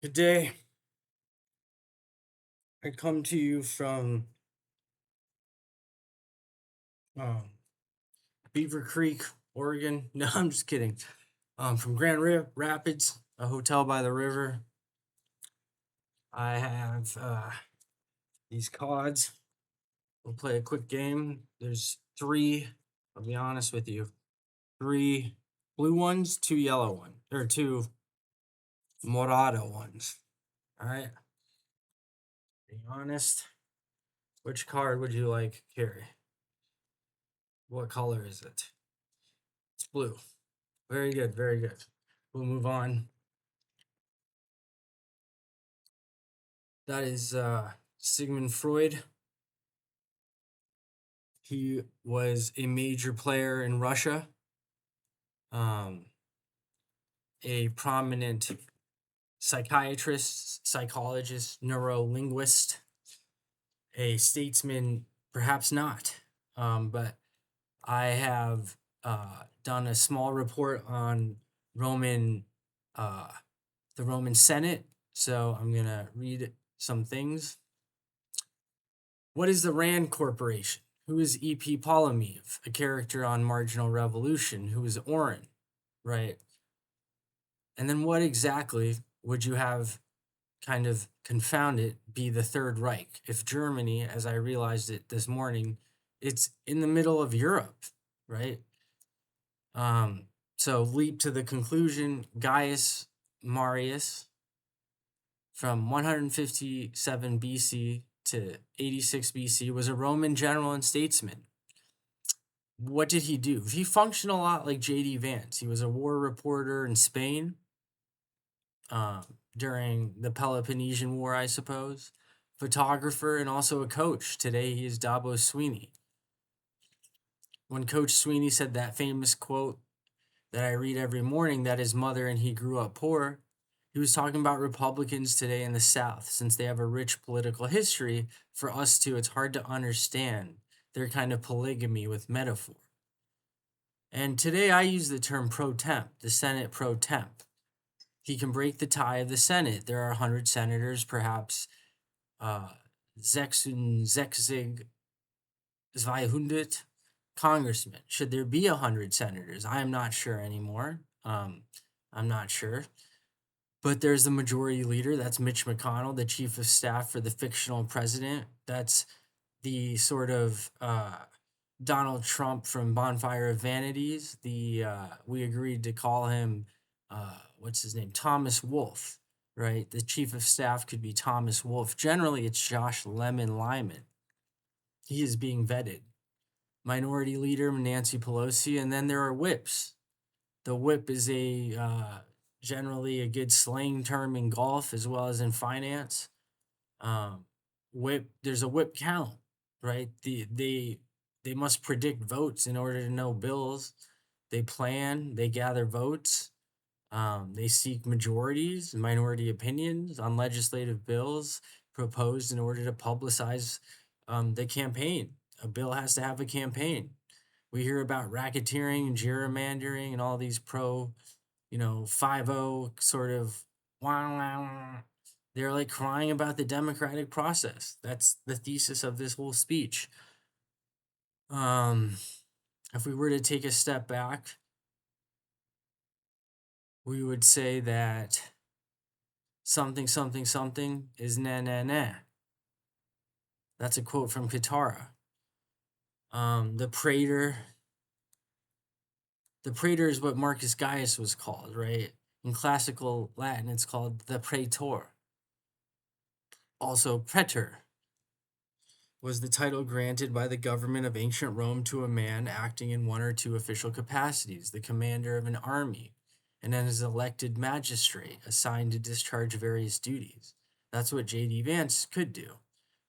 Good day. I come to you from um, Beaver Creek, Oregon. No, I'm just kidding. From Rapids, a hotel by the river. I have these cards. We'll play a quick game. There's three. I'll be honest with you. Three blue ones, two yellow ones, or two morado ones. All right. Be honest. Which card would you like, Carrie? What color is it? It's blue. Very good. Very good. We'll move on. That is Sigmund Freud. He was a major player in Russia, um, a prominent psychiatrist, psychologist, neurolinguist, a statesman, perhaps not. But I have done a small report on Roman, uh, the Roman Senate. So I'm going to read some things. What is the Rand Corporation? Who is E.P. Ptolemy, a character on Marginal Revolution? Who is Oren, right? And then what exactly would you have kind of confounded be the Third Reich? If Germany, as I realized it this morning, it's in the middle of Europe, right? So leap to the conclusion, Gaius Marius from 157 BC to 86 BC was a Roman general and statesman. What did he do? He functioned a lot like J.D. Vance. He was a war reporter in Spain during the Peloponnesian War, I suppose. Photographer and also a coach. Today he is Dabo Sweeney. When Coach Sweeney said that famous quote that I read every morning that his mother and he grew up poor, he was talking about Republicans today in the South. Since they have a rich political history, for us too, it's hard to understand their kind of polygamy with metaphor. And today I use the term pro temp, the Senate pro temp. He can break the tie of the Senate. There are 100 senators, perhaps 66 200 congressmen. Should there be 100 senators? I am not sure anymore. I'm not sure. But there's the majority leader. That's Mitch McConnell, the chief of staff for the fictional president. That's the sort of Donald Trump from Bonfire of Vanities. We agreed to call him what's his name? Thomas Wolfe, right? The chief of staff could be Thomas Wolfe. Generally, it's Josh Lemon Lyman. He is being vetted. Minority Leader Nancy Pelosi, and then there are whips. The whip is a generally a good slang term in golf as well as in finance. Whip, there's a whip count, right? They must predict votes in order to know bills. They plan, they gather votes. They seek majorities, minority opinions on legislative bills proposed in order to publicize the campaign. A bill has to have a campaign. We hear about racketeering and gerrymandering and all these pro, 5-0 sort of, they're like crying about the democratic process. That's the thesis of this whole speech. If we were to take a step back, we would say that something, something, something is na na na. That's a quote from Katara. The praetor. The praetor is what Marcus Gaius was called, right? In classical Latin, it's called the praetor. Also, praetor was the title granted by the government of ancient Rome to a man acting in one or two official capacities, the commander of an army, and then as elected magistrate assigned to discharge various duties. That's what J.D. Vance could do.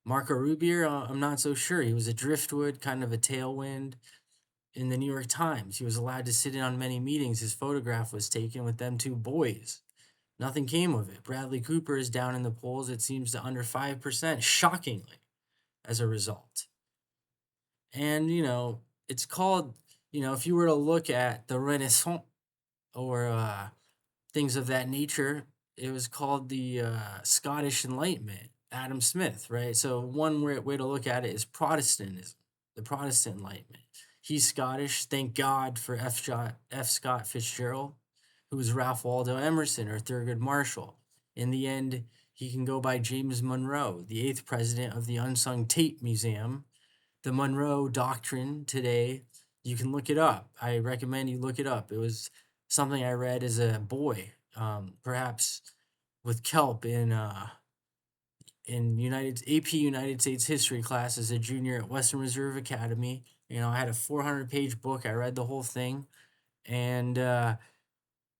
Marco Rubio, I'm not so sure. He was a driftwood, kind of a tailwind in the New York Times. He was allowed to sit in on many meetings. His photograph was taken with them two boys. Nothing came of it. Bradley Cooper is down in the polls, it seems, to under 5%, shockingly, as a result. And, it's called, if you were to look at the Renaissance or things of that nature, it was called the Scottish Enlightenment. Adam Smith, right? So one way to look at it is Protestantism, the Protestant Enlightenment. He's Scottish. Thank God for F. Scott Fitzgerald, who was Ralph Waldo Emerson or Thurgood Marshall. In the end, he can go by James Monroe, the eighth president of the Unsung Tate Museum. The Monroe Doctrine today, you can look it up. I recommend you look it up. It was something I read as a boy, perhaps with Kelp in AP United States history class as a junior at Western Reserve Academy. I had a 400-page book. I read the whole thing, and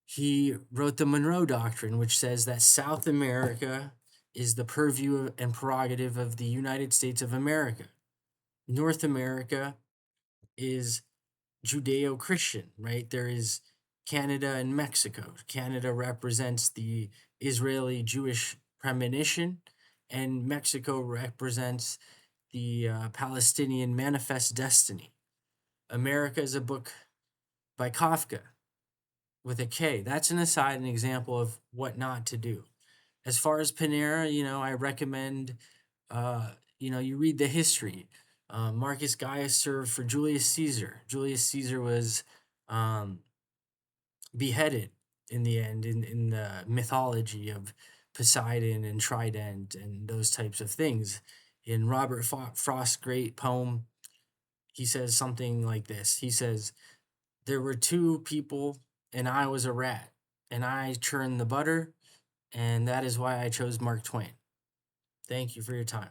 he wrote the Monroe Doctrine, which says that South America is the purview and prerogative of the United States of America. North America is Judeo Christian, right? There is Canada and Mexico. Canada represents the Israeli Jewish premonition, and Mexico represents the Palestinian manifest destiny. America is a book by Kafka with a K. That's an aside, an example of what not to do. As far as Panera, I recommend, you read the history. Marcus Gaius served for Julius Caesar. Julius Caesar was um, beheaded in the end in the mythology of Poseidon and Trident and those types of things. In Robert Frost's great poem, he says something like this. He says, "There were two people, and I was a rat, and I churned the butter, and that is why I chose Mark Twain." Thank you for your time.